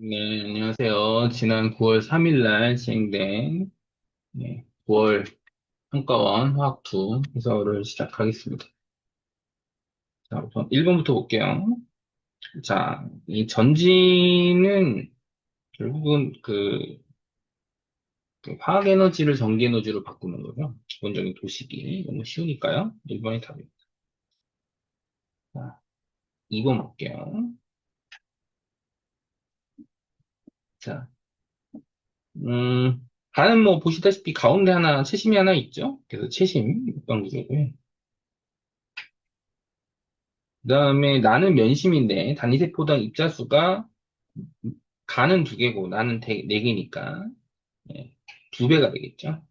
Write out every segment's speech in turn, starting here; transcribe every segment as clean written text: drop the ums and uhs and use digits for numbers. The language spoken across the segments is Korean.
네, 안녕하세요. 지난 9월 3일 날 시행된 9월 평가원 화학2 해설을 시작하겠습니다. 자, 우선 1번부터 볼게요. 자, 이 전지는 결국은 그 화학 에너지를 전기 에너지로 바꾸는 거죠. 기본적인 도식이 너무 쉬우니까요. 1번이 답입니다. 자, 2번 볼게요. 자, 반은 뭐 보시다시피 가운데 하나, 채심이 하나 있죠. 그래서 채심 6번 구조고요. 그 다음에 나는 면심인데 단위세포당 입자수가 가는 두 개고 나는 네 개니까 두 배가 되겠죠.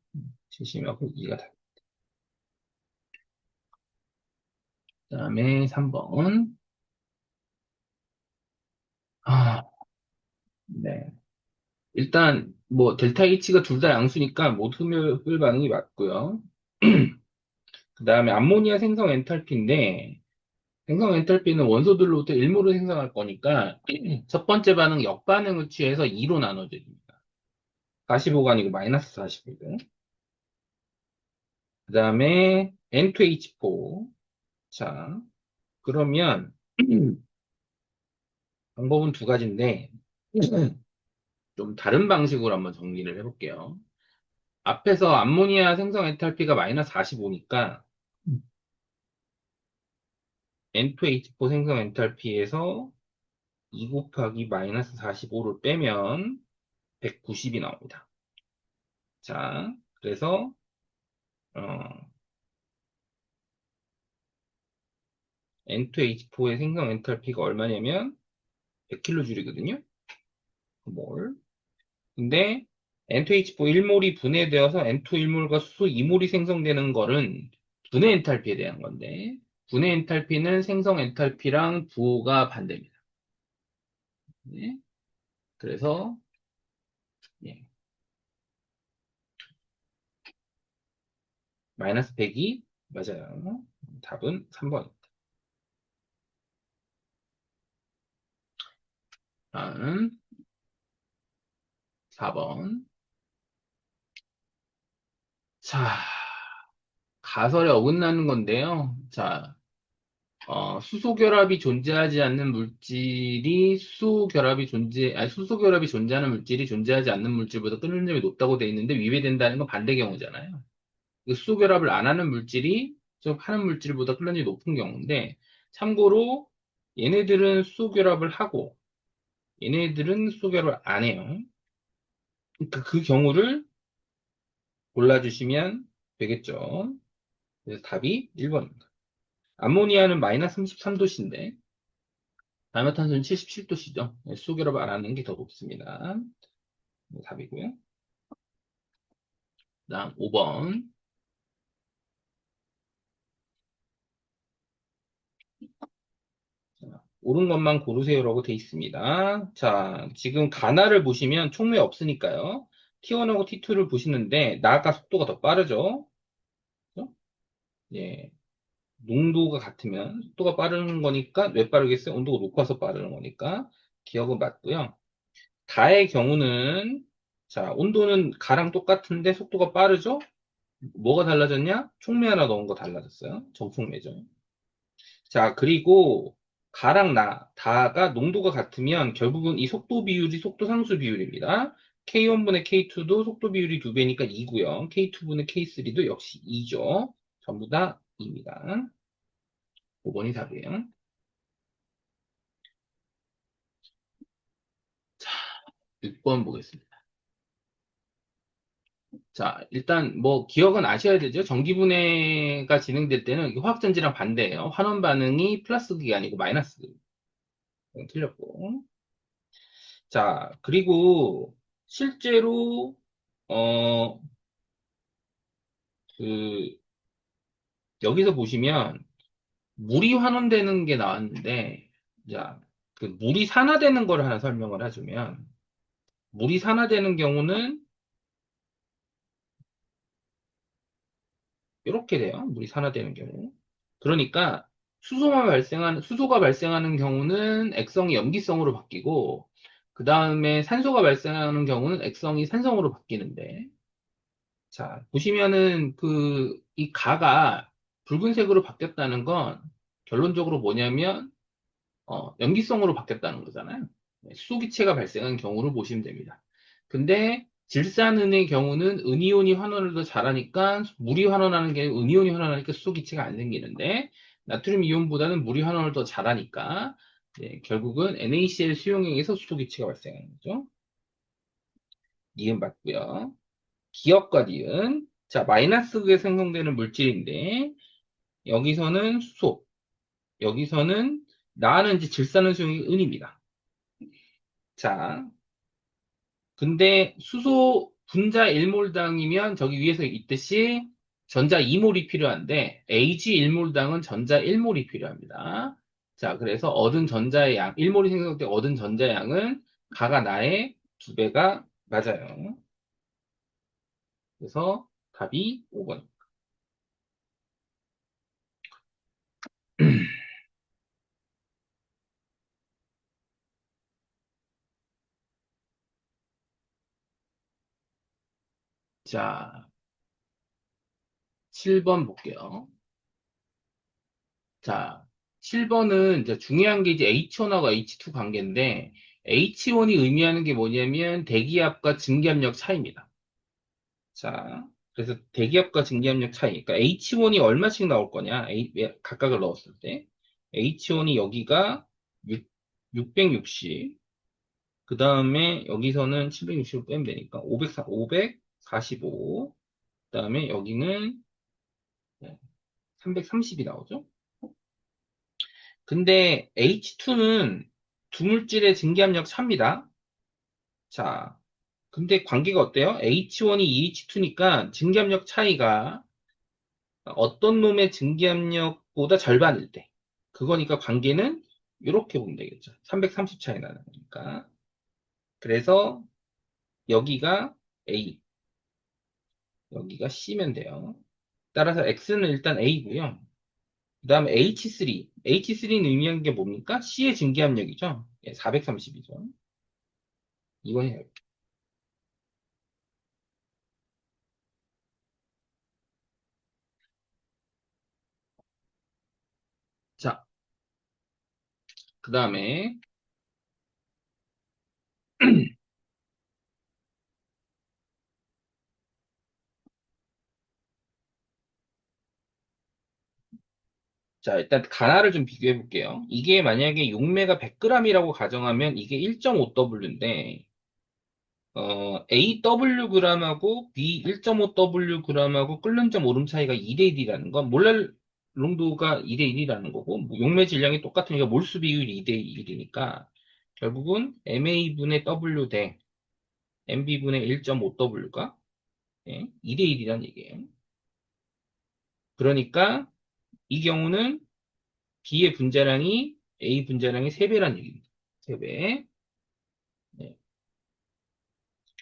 70하고 2가 다. 그 다음에 3번. 아, 네. 일단 뭐 델타 H가 둘 다 양수니까 모두 흡열 반응이 맞고요. 그 다음에 암모니아 생성 엔탈피인데 생성 엔탈피는 원소들로부터 일모를 생성할 거니까 첫 번째 반응 역반응을 취해서 2로 나눠집니다. 45가 아니고 마이너스 45. 그 다음에 N2H4. 자, 그러면 방법은 두 가지인데 좀 다른 방식으로 한번 정리를 해볼게요. 앞에서 암모니아 생성 엔탈피가 마이너스 45니까 N2H4 생성 엔탈피에서 2 곱하기 마이너스 45를 빼면 190이 나옵니다. 자, 그래서 N2H4의 생성 엔탈피가 얼마냐면 100kJ거든요. 몰. 근데 N2H4 1몰이 분해되어서 N2 1몰과 수소 2몰이 생성되는 거는 분해 엔탈피에 대한 건데 분해 엔탈피는 생성 엔탈피랑 부호가 반대입니다. 네. 그래서 예, 마이너스 100이 맞아요. 답은 3번입니다. 다음 4번. 자, 가설에 어긋나는 건데요. 자, 수소 결합이 존재하지 않는 물질이 수소 결합이 존재하는 물질이 존재하지 않는 물질보다 끓는 점이 높다고 돼 있는데 위배된다는 건 반대 경우잖아요. 그 수소 결합을 안 하는 물질이 즉 하는 물질보다 끓는 점이 높은 경우인데 참고로 얘네들은 수소 결합을 하고 얘네들은 수소 결합을 안 해요. 그러니까 그 경우를 골라주시면 되겠죠. 그래서 답이 1번입니다. 암모니아는 마이너스 33도씨인데 다이모탄수는 77도씨죠. 수결합 안 하는 게 더 높습니다. 답이고요. 다음 5번. 옳은 것만 고르세요라고 돼 있습니다. 자, 지금 가나를 보시면 총매 없으니까요. T1하고 T2를 보시는데 나가 속도가 더 빠르죠. 그죠? 예, 농도가 같으면 속도가 빠르는 거니까 왜 빠르겠어요? 온도가 높아서 빠르는 거니까 기억은 맞고요. 다의 경우는 자, 온도는 가랑 똑같은데 속도가 빠르죠? 뭐가 달라졌냐? 촉매 하나 넣은 거 달라졌어요. 정촉매죠. 자, 그리고 가랑 다가 농도가 같으면 결국은 이 속도 비율이 속도 상수 비율입니다. K1분의 K2도 속도 비율이 2배니까 2고요. K2분의 K3도 역시 2죠. 전부 다 2입니다. 5번이 답이에요. 자, 6번 보겠습니다. 자, 일단 뭐 기억은 아셔야 되죠. 전기분해가 진행될 때는 이게 화학전지랑 반대예요. 환원 반응이 플러스 극이 아니고 마이너스 극. 틀렸고. 자, 그리고 실제로 어, 그 여기서 보시면 물이 환원되는 게 나왔는데 자, 그 물이 산화되는 걸 하나 설명을 해주면 물이 산화되는 경우는 이렇게 돼요. 물이 산화되는 경우. 그러니까 수소가 발생하는 경우는 액성이 염기성으로 바뀌고 그 다음에 산소가 발생하는 경우는 액성이 산성으로 바뀌는데, 자, 보시면은 이 가가 붉은색으로 바뀌었다는 건 결론적으로 뭐냐면, 염기성으로 바뀌었다는 거잖아요. 네, 수소기체가 발생한 경우를 보시면 됩니다. 근데 질산은의 경우는 은이온이 환원을 더 잘하니까 물이 환원하는 게 은이온이 환원하니까 수소기체가 안 생기는데 나트륨 이온보다는 물이 환원을 더 잘하니까 네, 결국은 NaCl 수용액에서 수소기체가 발생하는 거죠. 니은 맞고요. 기억과 니은. 자, 마이너스극에 생성되는 물질인데 여기서는 수소, 여기서는 나는 이제 질산은 수용이 은입니다. 자, 근데 수소 분자 1몰당이면 저기 위에서 있듯이 전자 2몰이 필요한데 Ag 1몰당은 전자 1몰이 필요합니다. 자, 그래서 얻은 전자의 양, 1몰이 생성될 때 얻은 전자의 양은 가가 나의 2배가 맞아요. 그래서 답이 5번. 자, 7번 볼게요. 자, 7번은 이제 중요한 게 이제 H1하고 H2 관계인데 H1이 의미하는 게 뭐냐면 대기압과 증기압력 차이입니다. 자, 그래서 대기압과 증기압력 차이. 그러니까 H1이 얼마씩 나올 거냐? 각각을 넣었을 때. H1이 여기가 660. 그 다음에 여기서는 760을 빼면 되니까 545. 그 다음에 여기는 330이 나오죠? 근데 H2는 두 물질의 증기압력 차입니다. 자, 근데 관계가 어때요? H1이 EH2니까 증기압력 차이가 어떤 놈의 증기압력보다 절반일 때. 그거니까 관계는 이렇게 보면 되겠죠. 330 차이 나는 거니까. 그래서 여기가 A, 여기가 C면 돼요. 따라서 X는 일단 A고요. 그 다음에 H3. H3는 의미하는 게 뭡니까? C의 증기압력이죠. 430이죠. 이거 해요. 자, 그 다음에 자, 일단 가나를 좀 비교해 볼게요. 이게 만약에 용매가 100g이라고 가정하면 이게 1.5W인데 AWg하고 B 1.5Wg하고 끓는 점 오름 차이가 2대 1이라는 건 몰랄 농도가 2대 1이라는 거고 뭐 용매 질량이 똑같으니까 몰수 비율이 2대 1이니까 결국은 MA분의 W 대 MB분의 1.5W가 2대 1이란 얘기예요. 그러니까 이 경우는 B의 분자량이 A 분자량의 3배란 얘기입니다. 3배.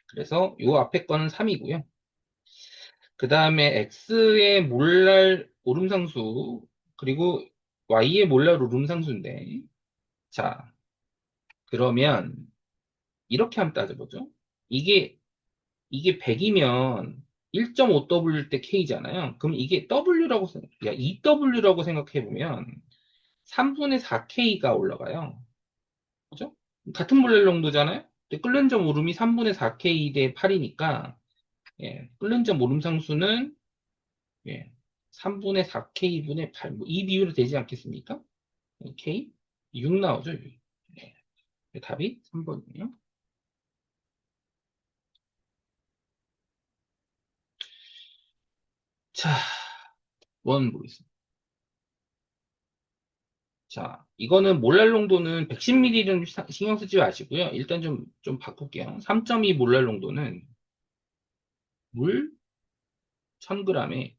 그래서 요 앞에 거는 3이고요. 그 다음에 X의 몰랄 오름상수, 그리고 Y의 몰랄 오름상수인데, 자, 그러면, 이렇게 한번 따져보죠. 이게 100이면 1.5W일 때 K잖아요. 그럼 이게 W라고, 2W라고 생각해보면, 3분의 4K가 올라가요. 그죠? 같은 몰랄 농도잖아요? 근데 끓는 점 오름이 3분의 4K 대 8이니까, 끓는 점 오름 상수는 3분의 4K분의 8. 이 비율이 되지 않겠습니까? K? 6 나오죠, 6. 답이 3번이에요. 자, 원 보겠습니다. 자, 이거는 몰랄 농도는 110ml는 신경 쓰지 마시고요. 일단 좀 바꿀게요. 3.2 몰랄 농도는 물 1000g에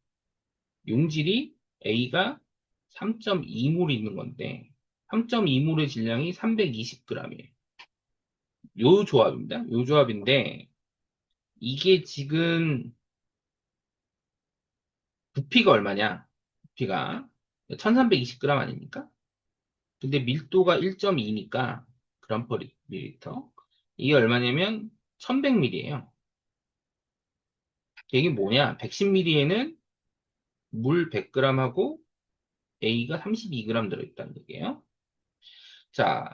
용질이 A가 3.2몰 있는 건데, 3.2몰의 질량이 320g이에요. 요 조합입니다. 요 조합인데, 이게 지금 부피가 얼마냐? 부피가 1320g 아닙니까? 근데 밀도가 1.2니까 그램 퍼 밀리리터. 이게 얼마냐면 1100ml예요. 이게 뭐냐? 110ml에는 물 100g하고 A가 32g 들어있다는 얘기예요. 자,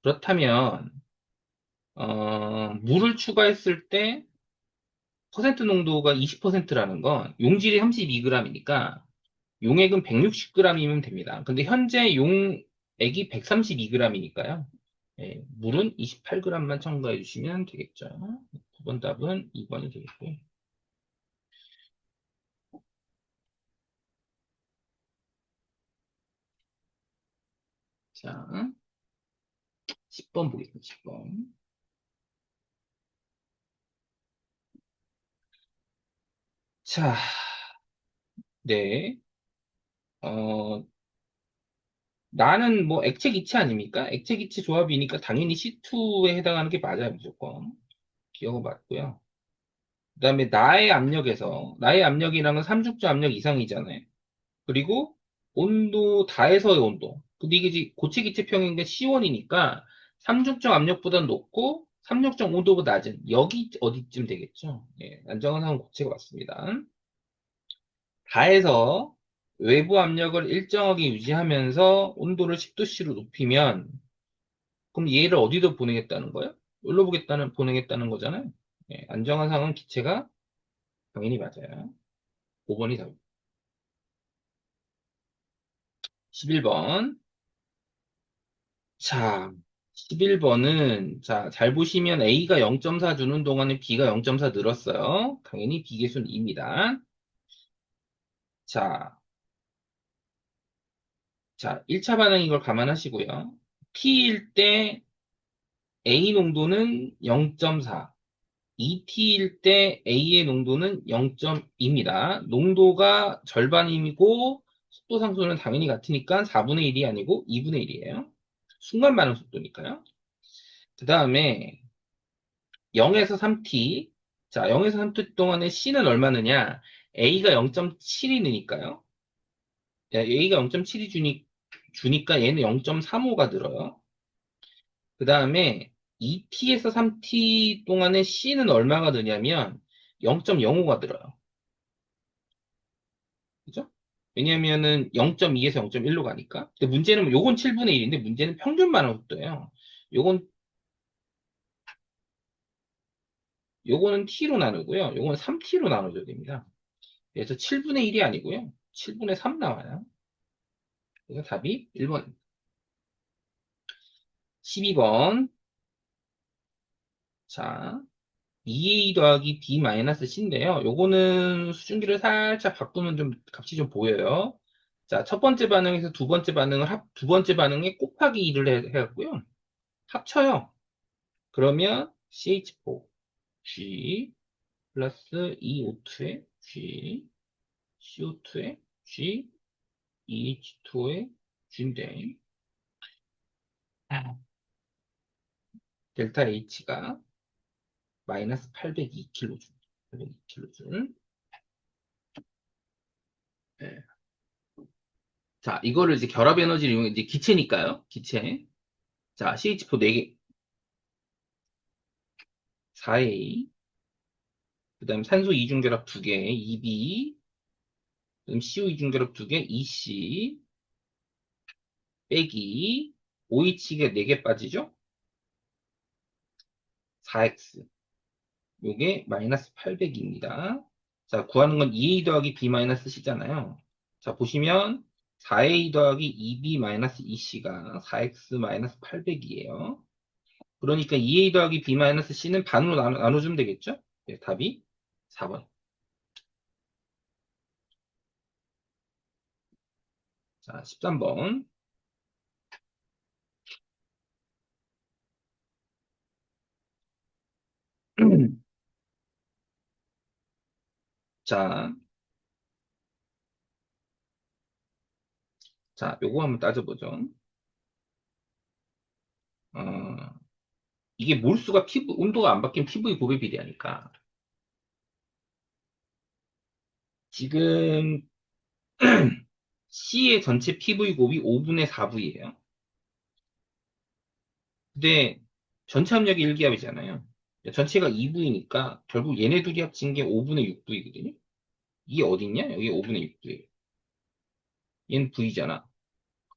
그렇다면 물을 추가했을 때 퍼센트 농도가 20%라는 건 용질이 32g이니까 용액은 160g이면 됩니다. 근데 현재 용액이 132g이니까요. 물은 28g만 첨가해 주시면 되겠죠. 9번 답은 2번이 되겠고요. 자, 10번 보겠습니다. 10번. 자, 네. 어, 나는 뭐 액체 기체 아닙니까? 액체 기체 조합이니까 당연히 C2에 해당하는 게 맞아요, 무조건. 기억은 맞고요. 그 다음에 나의 압력이라는 건 삼중주 압력 이상이잖아요. 그리고 온도 다에서의 온도. 근데 이게 이제 고체 기체 평형인데 C1이니까 삼중적 압력보다 높고 삼중적 온도보다 낮은 여기 어디쯤 되겠죠? 예, 안정한 고체가 맞습니다. 다에서 외부 압력을 일정하게 유지하면서 온도를 10도씨로 높이면 그럼 얘를 어디로 보내겠다는 거예요? 여기로 보내겠다는 거잖아요. 예, 안정한 상은 기체가 당연히 맞아요. 5번이 답. 11번. 자, 11번은, 자, 잘 보시면 A가 0.4 주는 동안에 B가 0.4 늘었어요. 당연히 비계수는 2입니다. 자, 자, 1차 반응인 걸 감안하시고요. T일 때 A 농도는 0.4, 2T일 때 A의 농도는 0.2입니다. 농도가 절반이고, 속도 상수는 당연히 같으니까 4분의 1이 아니고 2분의 1이에요. 순간 반응 속도니까요. 그 다음에 0에서 3t. 자, 0에서 3t 동안에 C는 얼마느냐? A가 0.7이 느니까요. A가 0.7이 주니까 얘는 0.35가 늘어요. 그 다음에 2t에서 3t 동안에 C는 얼마가 느냐면 0.05가 늘어요. 그죠? 왜냐면은 0.2에서 0.1로 가니까. 근데 문제는 요건 7분의 1인데 문제는 평균 반응 속도예요. 요건 요거는 t로 나누고요. 요거는 3t로 나눠줘야 됩니다. 그래서 7분의 1이 아니고요. 7분의 3 나와요. 그래서 답이 1번. 12번. 자, 2a 더하기 b 마이너스 c인데요. 요거는 수증기를 살짝 바꾸면 좀 값이 좀 보여요. 자, 첫 번째 반응에서 두 번째 반응에 곱하기 2를 해갖고요. 합쳐요. 그러면 CH4, G 플러스 2O2에 G, CO2에 G, EH2에 G인데, 델타 H가 마이너스 802kJ. 802kJ. 네. 자, 이거를 이제 결합 에너지를 이용해, 이제 기체니까요. 기체. 자, CH4 4개, 4A. 그 다음 산소 이중결합 2개, 2B. 그 다음 CO 이중결합 2개, 2C. 빼기. OH가 4개 빠지죠? 4X. 요게 마이너스 800입니다. 자, 구하는 건 2A 더하기 B 마이너스 C잖아요. 자, 보시면 4A 더하기 2B 마이너스 2C가 4X 마이너스 800이에요. 그러니까 2A 더하기 B 마이너스 C는 반으로 나눠주면 되겠죠? 네, 답이 4번. 자, 13번. 자, 자, 요거 한번 따져보죠. 어, 이게 몰수가 온도가 안 바뀌면 피부의 고배 비례하니까. 지금 C의 전체 PV 곱이 5분의 4V예요. 근데 전체 합력이 1기압이잖아요. 전체가 2V니까 결국 얘네 둘이 합친 게 5분의 6V거든요. 이게 어딨냐? 여기 5분의 6V. 얘는 V잖아.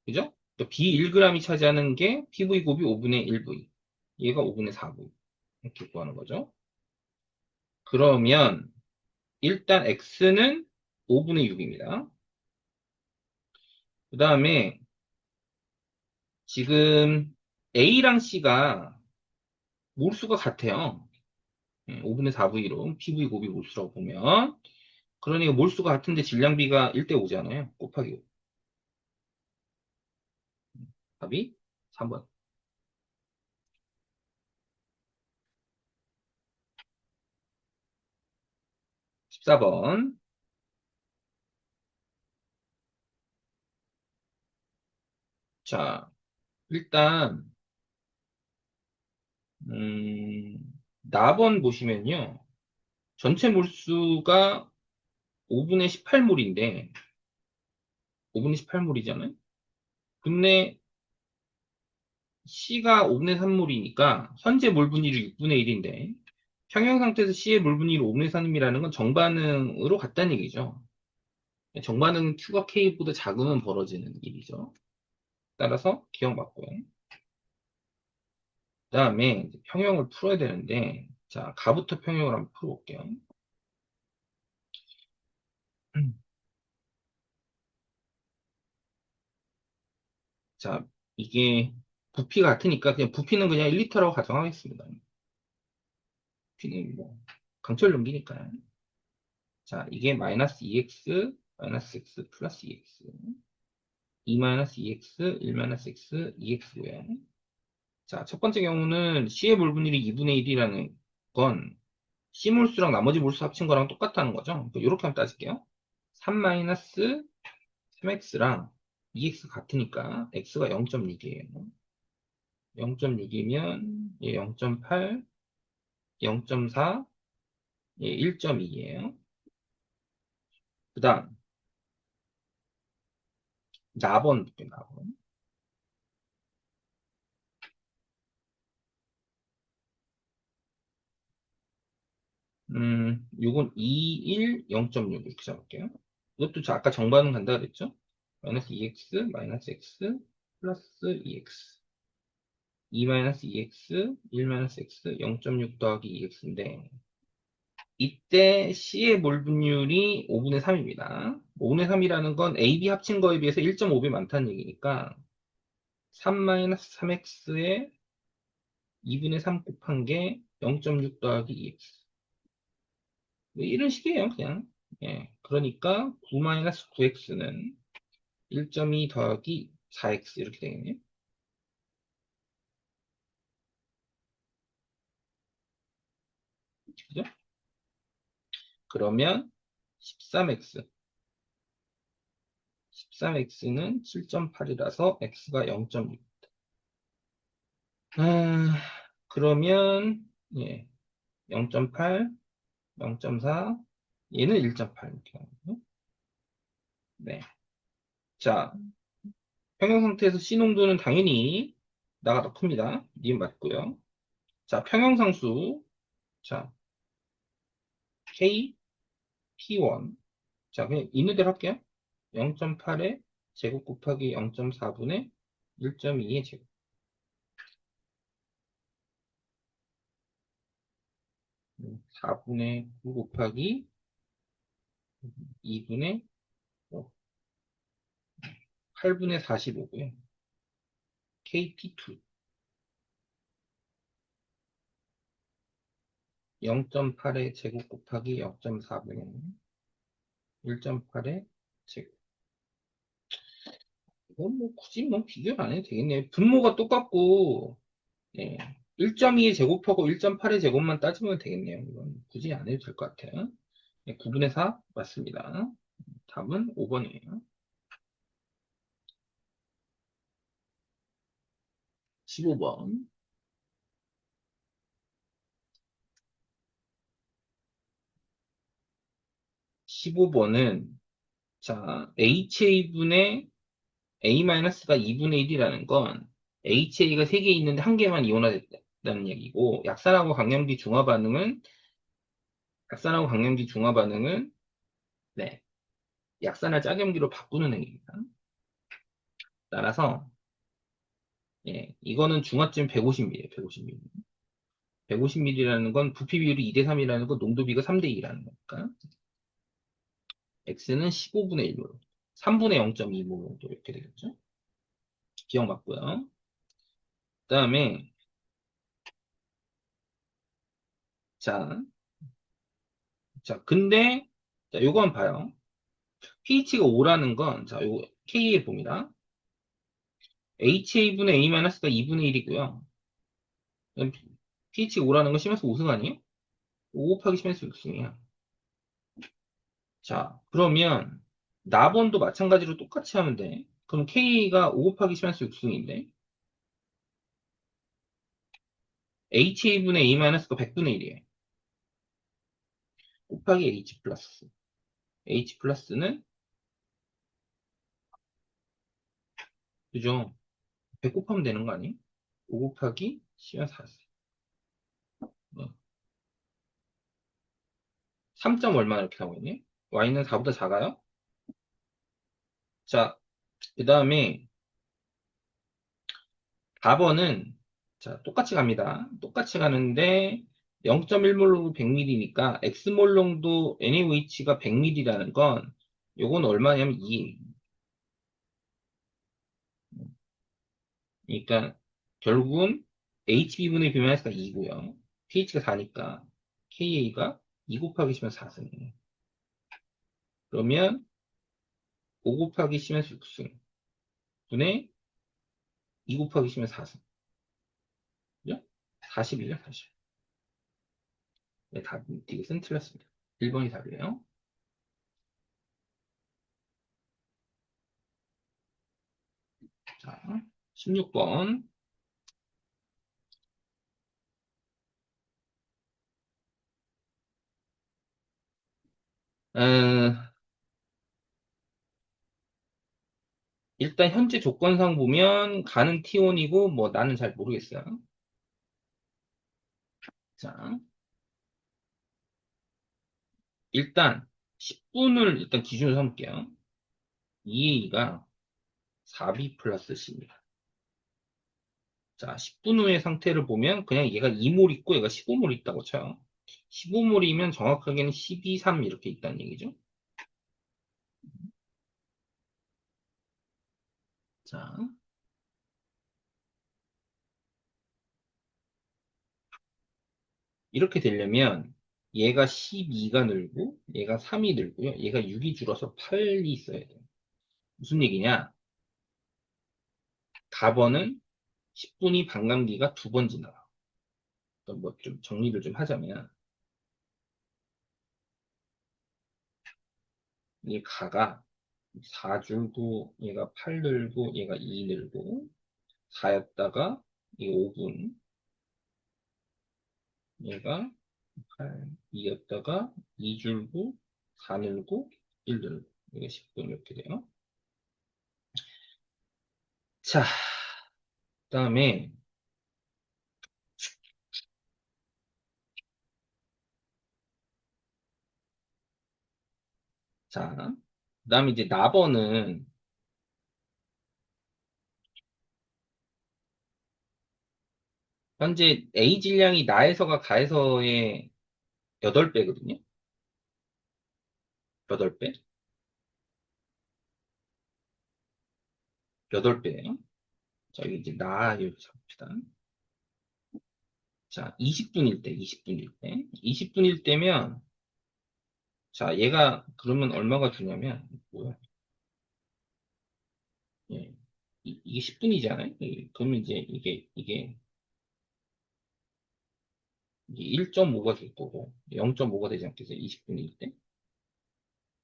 그죠? B1g이 차지하는 게 PV 곱이 5분의 1V. 얘가 5분의 4V. 이렇게 구하는 거죠. 그러면 일단 X는 5분의 6입니다. 그 다음에 지금 A랑 C가 몰수가 같아요. 5분의 4V로 PV 곱이 몰수라고 보면. 그러니까 몰수가 같은데 질량비가 1대 5잖아요. 곱하기 5. 답이 3번. 14번. 자, 일단 나번 보시면요. 전체 몰수가 5분의 18몰인데 5분의 18몰이잖아요. 근데 C가 5분의 3몰이니까 현재 몰 분율이 6분의 1인데 평형 상태에서 C의 몰 분율이 5분의 3이라는 건 정반응으로 같다는 얘기죠. 정반응 Q가 K보다 작으면 벌어지는 일이죠. 따라서 기억 맞고요. 그 다음에 평형을 풀어야 되는데 자, 가부터 평형을 한번 풀어볼게요. 자, 이게 부피가 같으니까 그냥 부피는 그냥 1리터라고 가정하겠습니다. 부피는 뭐 강철 용기니까요. 자, 이게 마이너스 2x 마이너스 x 플러스 2x 2 마이너스 2x 1 마이너스 x 2x고요. 자, 첫 번째 경우는 C의 몰 분율이 2분의 1이라는 건 C 몰수랑 나머지 몰수 합친 거랑 똑같다는 거죠. 이렇게 한번 따질게요. 3 마이너스 3x랑 2x 같으니까 x가 0.6이에요. 0.6이면 0.8, 0.4, 1.2예요. 그 다음 나번 볼게요. 나번. 요건 2, 1, 0.6 이렇게 잡을게요. 이것도 저 아까 정반응 간다 그랬죠? 마이너스 2x, 마이너스 x, 플러스 2x. 2 마이너스 2x, 1 마이너스 x, 0.6 더하기 2x인데 이때 C의 몰 분율이 5분의 3입니다. 5분의 3이라는 건 A, B 합친 거에 비해서 1.5배 많다는 얘기니까 3-3x에 2분의 3 곱한 게 0.6 더하기 2x. 이런 식이에요, 그냥. 예. 그러니까 9-9x는 1.2 더하기 4x 이렇게 되겠네요. 그죠? 그러면 13x. 13x는 7.8이라서 x가 0.6. 아, 그러면 예. 0.8, 0.4, 얘는 1.8 이렇게 나오고요. 네. 자, 평형 상태에서 C 농도는 당연히 나가 더 큽니다. 님 맞고요. 자, 평형상수. 자, K, P1. 자, 그냥 있는 대로 할게요. 0.8의 제곱 곱하기 0.4분의 1.2의 제곱. 4분의 9 곱하기 2분의 8분의 45고요. KP2. 0.8의 제곱 곱하기 0.4분의 1.8의 제곱. 이건 뭐 굳이 뭐 비교를 안 해도 되겠네요. 분모가 똑같고, 예. 1.2의 제곱하고 1.8의 제곱만 따지면 되겠네요. 이건 굳이 안 해도 될 것 같아요. 예, 9분의 4 맞습니다. 답은 5번이에요. 15번. 15번은, 자, HA분의 A-가 2분의 1이라는 건 HA가 3개 있는데 한 개만 이온화됐다. 있다는 얘기고, 약산하고 강염기 중화 반응은, 네, 약산을 짝염기로 바꾸는 행위입니다. 따라서, 예, 이거는 중화점 150ml예요, 150ml. 150ml라는 건 부피 비율이 2대 3이라는 건 농도비가 3대 2라는 거니까. X는 15분의 1모로. 3분의 0.2모로 정도 이렇게 되겠죠? 기억 맞고요. 그 다음에, 자, 근데, 자, 요거 한번 봐요. pH가 5라는 건, 자, 요거 K에 봅니다. HA분의 A-가 2분의 1이고요. pH가 5라는 건 심해서 5승 아니에요? 5 곱하기 심해서 6승이야. 자, 그러면, 나번도 마찬가지로 똑같이 하면 돼. 그럼 K가 5 곱하기 심해서 6승인데, HA분의 A-가 100분의 1이에요. 곱하기 H 플러스. H 플러스는, 그죠? 100 곱하면 되는 거 아니에요? 5 곱하기 10은 4승. 3점 얼마 이렇게 나오고 있네? Y는 4보다 작아요? 자, 그 다음에 4번은, 자, 똑같이 갑니다. 똑같이 가는데, 0.1몰로 100ml니까, X몰롱도 NaOH가 100ml라는 건, 요건 얼마냐면 2. 그러니까, 결국은 HB분의 B마이너스가 2고요. pH가 4니까, KA가 2 곱하기 10은 4승이에요. 그러면, 5 곱하기 10은 6승. 분의 2 곱하기 10은 4승. 그죠? 40이죠, 40. 네, 답, 이것은 틀렸습니다. 1번이 답이에요. 자, 16번. 일단 현재 조건상 보면 가는 T1이고 뭐 나는 잘 모르겠어요. 자, 일단 10분을 일단 기준으로 삼을게요. 2A가 4B 플러스 C입니다. 자, 10분 후의 상태를 보면 그냥 얘가 2몰 있고 얘가 15몰 있다고 쳐요. 15몰이면 정확하게는 12, 3 이렇게 있다는 얘기죠. 자, 이렇게 되려면 얘가 12가 늘고 얘가 3이 늘고요. 얘가 6이 줄어서 8이 있어야 돼요. 무슨 얘기냐? 답번은 10분이 반감기가 2번 지나가. 뭐 좀 정리를 좀 하자면 이 가가 4 줄고 얘가 8 늘고 얘가 2 늘고 4였다가 이 5분 얘가 8, 2였다가 2 줄고 4 늘고 1 늘고 이게 10분 이렇게 돼요. 자, 그다음에 자, 그다음에 이제 나버는 현재 A 질량이 나에서가 가에서의 8배거든요. 8배. 8배예요. 자, 여기 이제 나 이렇게 잡읍시다. 자, 20분일 때, 20분일 때. 20분일 때면, 자, 얘가 그러면 얼마가 주냐면, 뭐야? 예. 이게 10분이잖아요? 그러면 이제 이게 1.5가 줄 거고, 0.5가 되지 않겠어요? 20분일 때?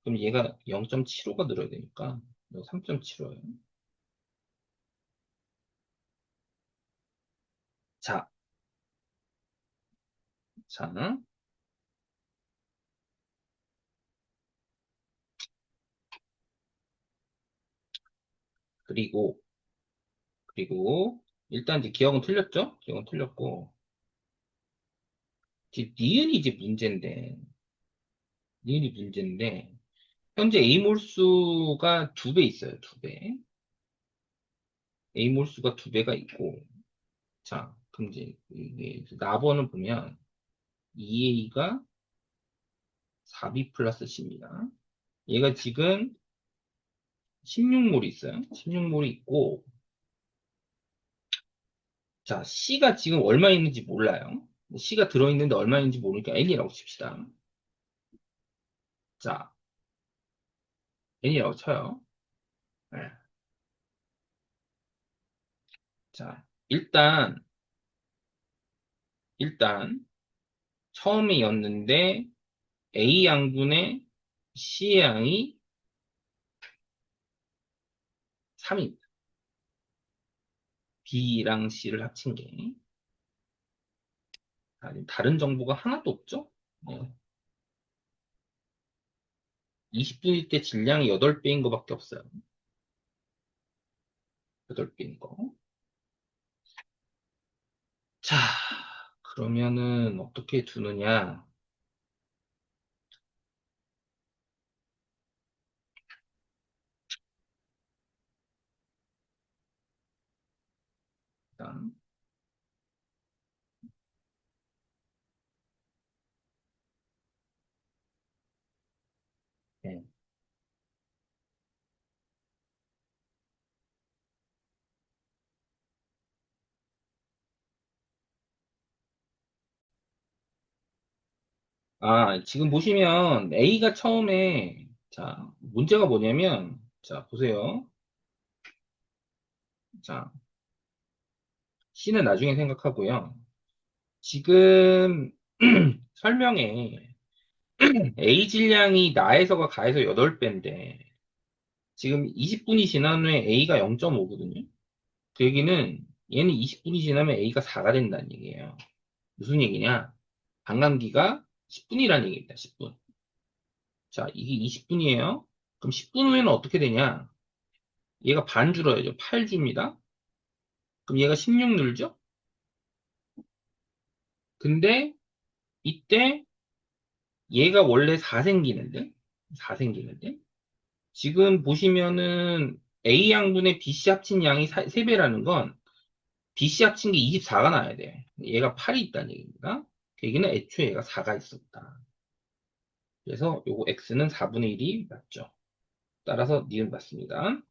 그럼 얘가 0.75가 늘어야 되니까, 3.75예요. 자, 자, 그리고, 일단 이제 기억은 틀렸죠? 기억은 틀렸고, 니은이 이제 문제인데, 현재 A 몰수가 2배 있어요, 2배. A 몰수가 2배가 있고, 자, 그럼 이제, 이게, 나번을 보면, 2A가 4B 플러스 C입니다. 얘가 지금 16몰이 있어요. 16몰이 있고, 자, C가 지금 얼마 있는지 몰라요. C가 들어있는데 얼마 있는지 모르니까 N이라고 칩시다. 자, N이라고 쳐요. 네. 자, 일단, 처음에 였는데, A 양분의 C 양이 3입니다. B랑 C를 합친 게. 다른 정보가 하나도 없죠? 네. 20분일 때 질량이 8배인 거밖에 없어요. 8배인 거. 자, 그러면은 어떻게 두느냐. 일단, 네. 지금 보시면 A가 처음에, 자, 문제가 뭐냐면, 자, 보세요. 자, C는 나중에 생각하고요. 지금 설명에 A 질량이 나에서가 가에서 8배인데, 지금 20분이 지난 후에 A가 0.5거든요. 그 얘기는 얘는 20분이 지나면 A가 4가 된다는 얘기예요. 무슨 얘기냐? 반감기가 10분이라는 얘기입니다. 10분. 자, 이게 20분이에요. 그럼 10분 후에는 어떻게 되냐? 얘가 반 줄어야죠. 8주입니다. 그럼 얘가 16 늘죠? 근데 이때 얘가 원래 4 생기는데? 4 생기는데? 지금 보시면은 A 양분의 BC 합친 양이 3배라는 건 BC 합친 게 24가 나야 돼. 얘가 8이 있다는 얘기입니다. 그 얘기는 애초에 얘가 4가 있었다. 그래서 요거 X는 4분의 1이 맞죠. 따라서 니은 맞습니다.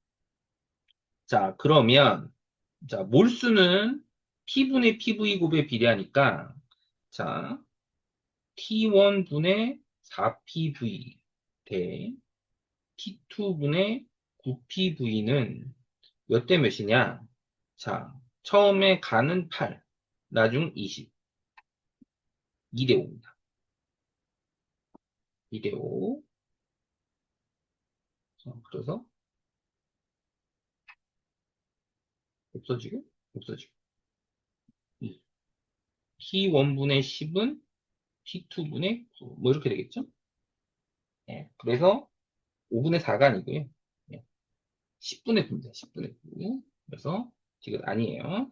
자, 그러면 자, 몰수는 T분의 PV 곱에 비례하니까 자, T1분의 4PV 대 T2분의 9PV는 몇 대 몇이냐? 자, 처음에 가는 8, 나중 20, 2대 5입니다. 2대 5. 그래서 없어지고, 없어지고. T1분의 10은 T2분의 9, 뭐 이렇게 되겠죠? 예, 그래서 5분의 4가 아니고요. 예, 10분의 9입니다. 10분의 9. 그래서 지금 아니에요.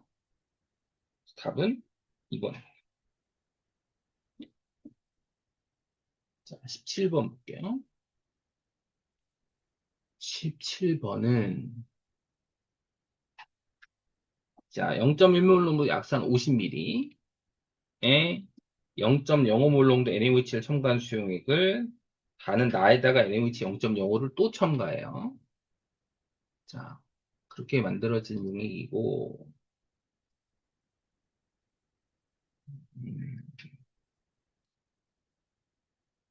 답은 2번. 자, 17번 볼게요. 17번은 자, 0.1몰 농도 약산 50ml에 0.05몰 농도 NaOH를 첨가한 수용액을 다는 나에다가 NaOH 0.05를 또 첨가해요. 자, 그렇게 만들어진 용액이고, 음,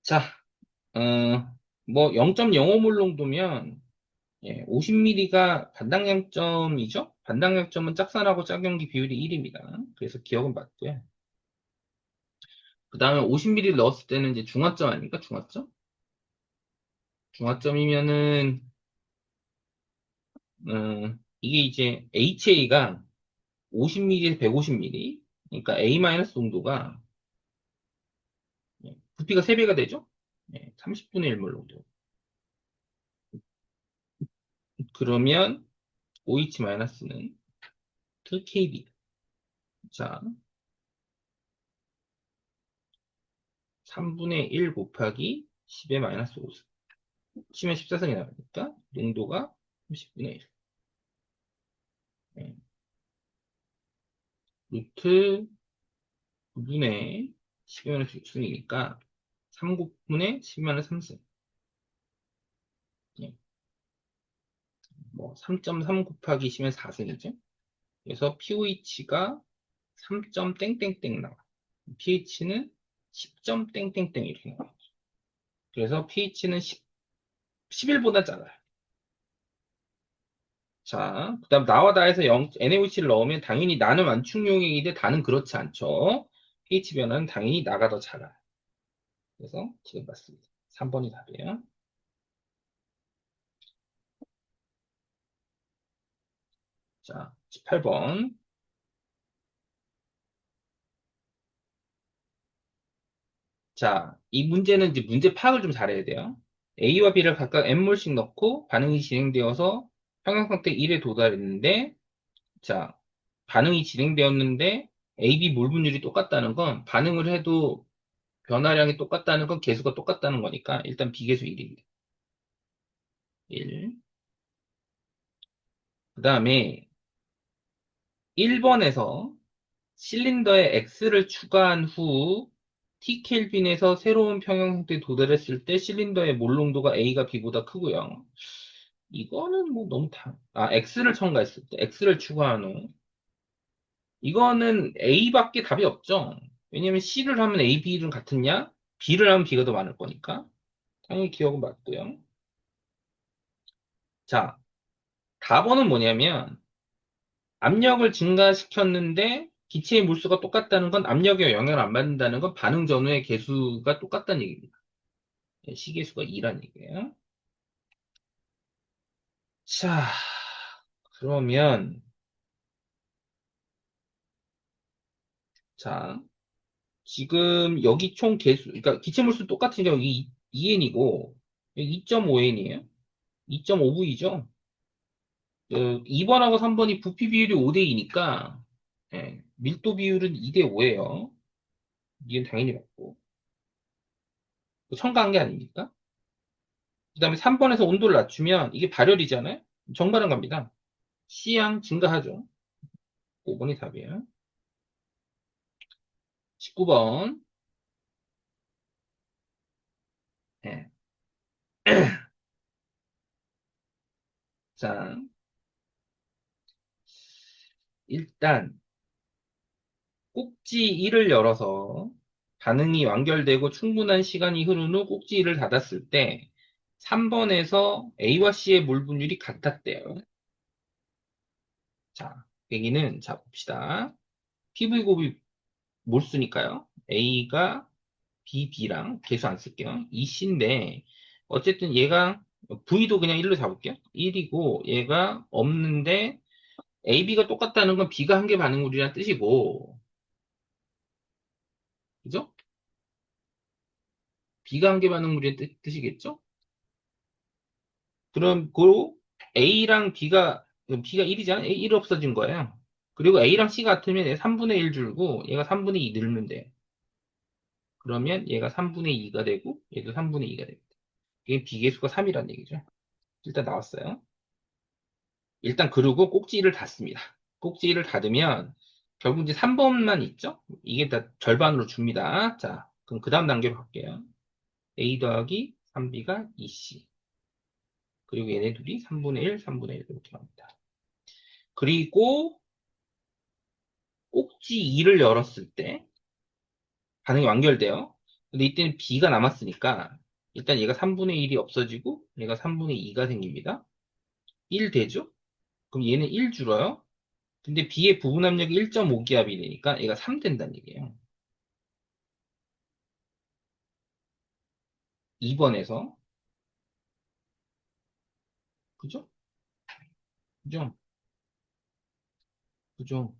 자, 뭐 0.05몰 농도면 50ml가 반당량점이죠? 반당량점은 짝산하고 짝염기 비율이 1입니다. 그래서 기억은 맞고요. 그 다음에 50ml 넣었을 때는 이제 중화점 아닙니까? 중화점? 중화점이면은 이게 이제 HA가 50ml에서 150ml, 그러니까 A- 농도가 부피가 3배가 되죠? 30분의 1몰 농도. 그러면 OH-는 2KB. 자, 3분의 1 곱하기 10의 마이너스 5승. 치면 14승이 나오니까 농도가 30분의 1. 네. 루트 9분의 10의 마이너스 6승이니까 3곱분의 10의 마이너스 3승. 네. 뭐 3.3 곱하기 10의 4승이죠. 그래서 pH가 3점 땡땡땡 나와. pH는 10점 땡땡땡 이렇게 나와. 그래서 pH는 11보다 작아요. 자, 그 다음 나와 다에서 NaOH를 넣으면 당연히 나는 완충용액인데 다는 그렇지 않죠. pH 변화는 당연히 나가 더 작아요. 그래서 지금 맞습니다. 3번이 답이에요. 자, 18번. 자, 이 문제는 이제 문제 파악을 좀 잘해야 돼요. A와 B를 각각 N몰씩 넣고 반응이 진행되어서 평형상태 1에 도달했는데, 자, 반응이 진행되었는데 AB 몰 분율이 똑같다는 건 반응을 해도 변화량이 똑같다는 건 개수가 똑같다는 거니까 일단 비계수 1입니다. 1. 그 다음에 1번에서 실린더에 X를 추가한 후 T켈빈에서 새로운 평형상태에 도달했을 때 실린더의 몰 농도가 A가 B보다 크고요. 이거는 뭐 너무 X를 첨가했을 때 X를 추가한 후 이거는 A밖에 답이 없죠. 왜냐면 C를 하면 A, B는 같으냐? B를 하면 B가 더 많을 거니까. 당연히 기억은 맞고요. 자, 답번은 뭐냐면 압력을 증가시켰는데 기체의 물수가 똑같다는 건 압력에 영향을 안 받는다는 건 반응 전후의 개수가 똑같다는 얘기입니다. 네, 시계수가 2란 얘기예요. 자, 그러면 자, 지금 여기 총 개수, 그러니까 기체 물수 똑같으니까 여기 2N이고 여기 2.5N이에요. 2.5V죠. 2번하고 3번이 부피 비율이 5대 2니까 밀도 비율은 2대 5예요. 이건 당연히 맞고. 첨가한 게 아닙니까? 그 다음에 3번에서 온도를 낮추면 이게 발열이잖아요? 정발은 갑니다. C양 증가하죠. 5번이 답이에요. 19번. 네. 자, 일단 꼭지 1을 열어서 반응이 완결되고 충분한 시간이 흐른 후 꼭지 1을 닫았을 때 3번에서 A와 C의 몰 분율이 같았대요. 자, 여기는 자 봅시다. PV 곱이 몰수니까요. A가 B랑 개수 안 쓸게요. EC인데 어쨌든 얘가 V도 그냥 1로 잡을게요. 1이고 얘가 없는데 AB가 똑같다는 건 B가 한 개 반응물이라는 뜻이고 그죠? B가 한 개 반응물이라는 뜻이겠죠? 그럼 그 A랑 B가 1이잖아. 1 없어진 거예요. 그리고 A랑 C 같으면 얘 3분의 1 줄고 얘가 3분의 2 늘면 돼. 그러면 얘가 3분의 2가 되고 얘도 3분의 2가 됩니다. 이게 비계수가 3이란 얘기죠. 일단 나왔어요. 일단 그러고 꼭지를 닫습니다. 꼭지를 닫으면 결국 이제 3번만 있죠? 이게 다 절반으로 줍니다. 자, 그럼 그 다음 단계로 갈게요. A 더하기 3B가 2C. 그리고 얘네 둘이 3분의 1, 3분의 1 이렇게 나옵니다. 그리고 꼭지 2를 열었을 때 반응이 완결돼요. 근데 이때는 B가 남았으니까 일단 얘가 3분의 1이 없어지고 얘가 3분의 2가 생깁니다. 1 되죠? 그럼 얘는 1 줄어요. 근데 B의 부분 압력이 1.5기압이 되니까 얘가 3 된다는 얘기예요. 2번에서 그죠? 그죠? 그죠?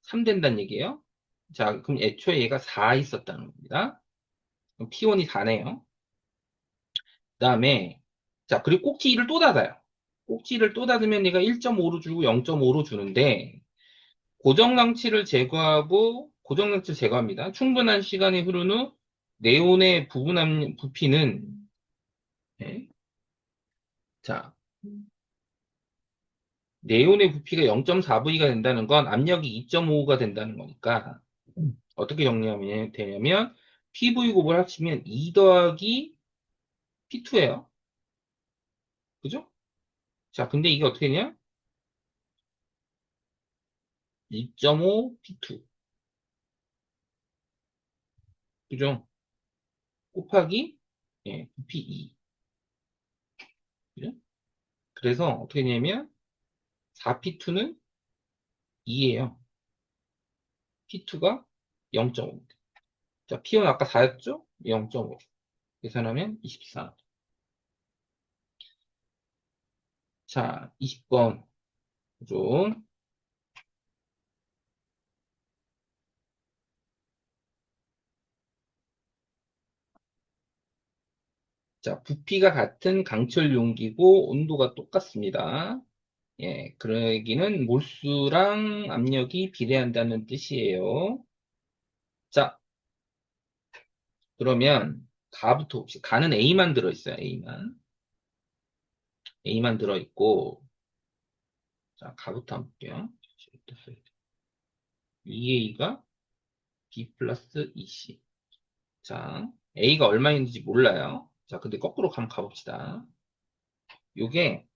3 된다는 얘기예요. 자, 그럼 애초에 얘가 4 있었다는 겁니다. 그럼 P1이 4네요. 그 다음에 자, 그리고 꼭지를 또 닫아요. 꼭지를 또 닫으면 얘가 1.5로 주고 0.5로 주는데 고정장치를 제거하고 고정력질 제거합니다. 충분한 시간이 흐른 후 네온의 부피는 네. 자, 네온의 부피가 0.4V가 된다는 건 압력이 2.5가 된다는 거니까 어떻게 정리하면 되냐면 PV 곱을 합치면 2 더하기 P2예요. 그죠? 자, 근데 이게 어떻게 되냐? 2.5 P2. 그죠? 곱하기 부피 2. 그죠? 그래서 어떻게 되냐면 4P2는 2예요. P2가 0.5입니다. 자, P1 아까 4였죠? 0.5. 계산하면 24. 자, 20번. 좀. 자, 부피가 같은 강철 용기고 온도가 똑같습니다. 예, 그 얘기는 몰수랑 압력이 비례한다는 뜻이에요. 자, 그러면 가부터 봅시다. 가는 A만 들어있어요. A만. A만 들어있고, 자, 가부터 한번 볼게요. 2A가 B 플러스 EC. 자, A가 얼마인지 몰라요. 자, 근데 거꾸로 한번 가봅시다. 요게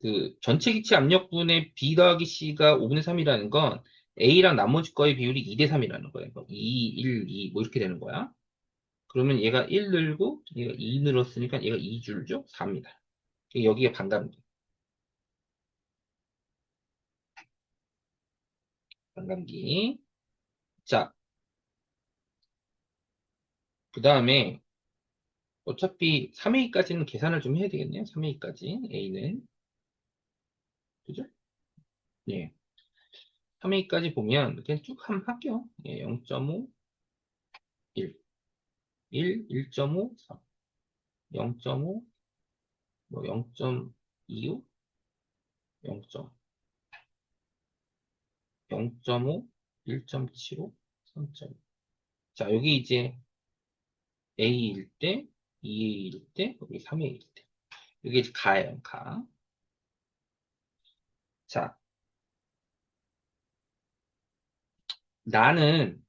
그 전체 기체 압력분의 B 더하기 C가 5분의 3이라는 건 A랑 나머지 거의 비율이 2대 3이라는 거예요. 뭐 2, 1, 2, 뭐 이렇게 되는 거야. 그러면 얘가 1 늘고 얘가 2 늘었으니까 얘가 2줄죠? 4입니다. 여기가 반감기. 반감기. 자, 그 다음에 어차피 3A까지는 계산을 좀 해야 되겠네요. 3A까지. A는. 그죠? 예. 3A까지 보면 그냥 쭉 한번 할게요. 예, 0.5, 1, 1, 1.5, 3, 0.5, 뭐 0.25, 0.0, 0.5, 1.75, 3.5. 자, 여기 이제 A일 때, 2A일 때, 여기 3A일 때. 이게 이제 가예요, 가. 자, 나는,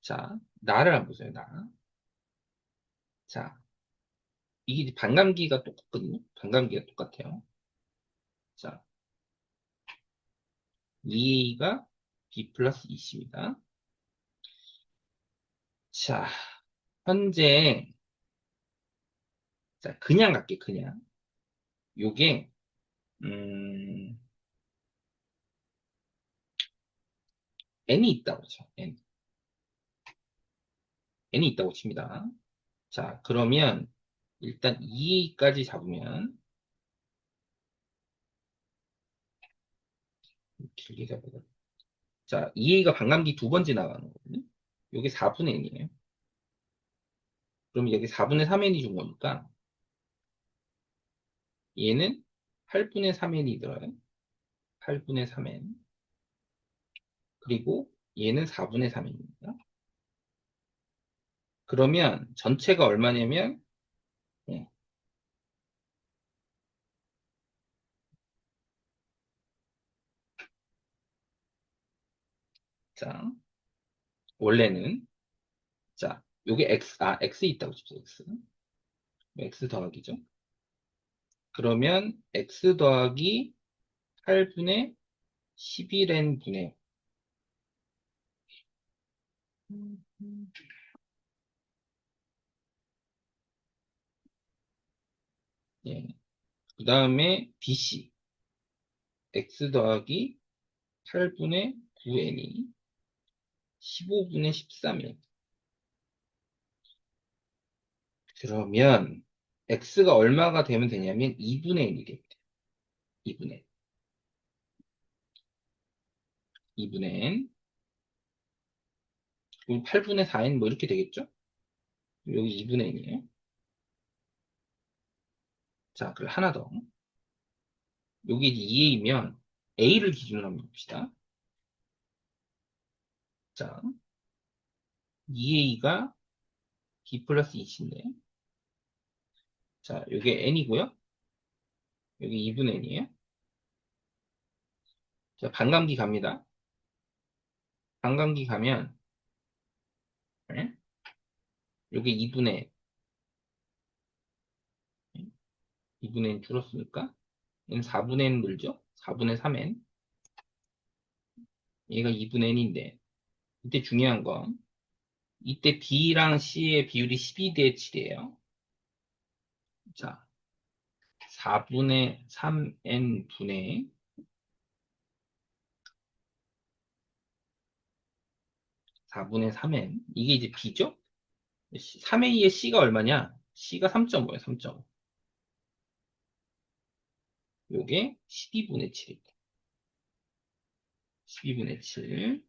자, 나를 한번 보세요, 나. 자, 이게 반감기가 똑같거든요. 반감기가 똑같아요. 자, 2A가 B 플러스 2C입니다. 자, 현재, 자, 그냥 갈게, 그냥. 요게, 음, N이 있다고 죠 N. N이 있다고 칩니다. 자, 그러면, 일단 2까지 잡으면, 길게 잡아요. 자, 2A가 반감기 두 번째 나가는 거거든요. 요게 4분의 N이에요. 그럼 여기 4분의 3N이 준 거니까, 얘는 8분의 3N이 들어요. 8분의 3N. 그리고 얘는 4분의 3N입니다. 그러면 전체가 얼마냐면, 예, 자, 원래는, 자, 요게 X 있다고 칩시다, X. X 더하기죠. 그러면 X 더하기 8분의 11N 분의, 예, 그 다음에 BC. X 더하기 8분의 9N이 15분의 13일. 그러면 x가 얼마가 되면 되냐면 2분의 n이 됩니다. 2분의 n. 2분의 n. 그럼 8분의 4n 뭐 이렇게 되겠죠? 여기 2분의 n이에요. 자, 그리고 하나 더. 여기 2a이면 a를 기준으로 한번 봅시다. 자, 2a가 b 플러스 2c인데, 자, 요게 n이고요. 여기 2분의 n이에요. 자, 반감기 갑니다. 반감기 가면, 네? 요게 2분의, 2분의 n 줄었으니까, 얘는 4분의 n 늘죠? 4분의 3n. 얘가 2분의 n인데, 이때 중요한 건, 이때 B랑 C의 비율이 12대 7이에요. 자, 4분의 3n 분의 4분의 3n. 이게 이제 B죠? 3a의 C가 얼마냐? C가 3.5예요, 3.5. 요게 12분의 7입니다. 12분의 7.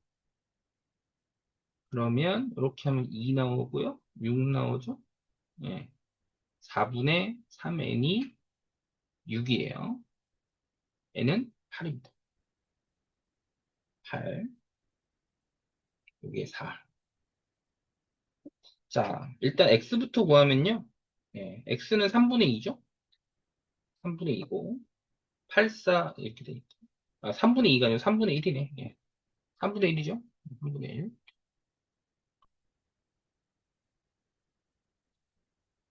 그러면 이렇게 하면 2 나오고요. 6 나오죠? 예. 4분의 3n이 6이에요. n은 8입니다. 8. 요게 4. 자, 일단 x부터 구하면요. 예, x는 3분의 2죠? 3분의 2고 8, 4 이렇게 되니까. 아, 3분의 2가 아니라 3분의 1이네. 예. 3분의 1이죠? 3분의 1.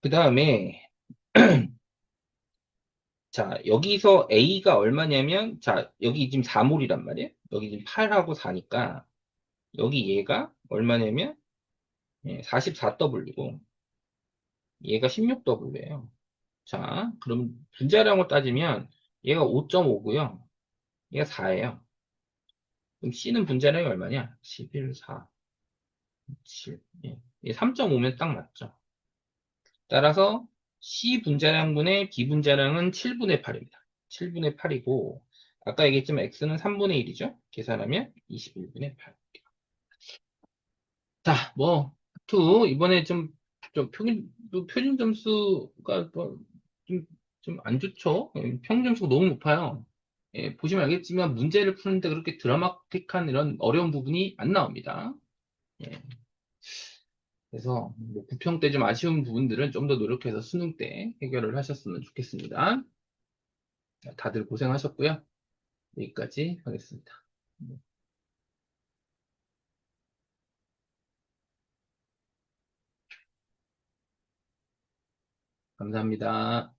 그 다음에 자, 여기서 A가 얼마냐면, 자, 여기 지금 4몰이란 말이에요. 여기 지금 8하고 4니까, 여기 얘가 얼마냐면, 44W고, 얘가 16W예요. 자, 그럼 분자량을 따지면, 얘가 5.5고요. 얘가 4예요. 그럼 C는 분자량이 얼마냐? 11, 4, 7. 예. 얘 3.5면 딱 맞죠. 따라서 C 분자량분의 B 분자량은 7분의 8입니다. 7분의 8이고, 아까 얘기했지만 X는 3분의 1이죠. 계산하면 21분의 8. 자, 뭐, 투, 이번에 좀 표준 점수가 좀 안 좋죠. 평균 점수가 너무 높아요. 보시면 알겠지만 문제를 푸는데 그렇게 드라마틱한 이런 어려운 부분이 안 나옵니다. 예, 그래서 뭐 부평 때 좀 아쉬운 부분들은 좀 더 노력해서 수능 때 해결을 하셨으면 좋겠습니다. 자, 다들 고생하셨고요. 여기까지 하겠습니다. 감사합니다.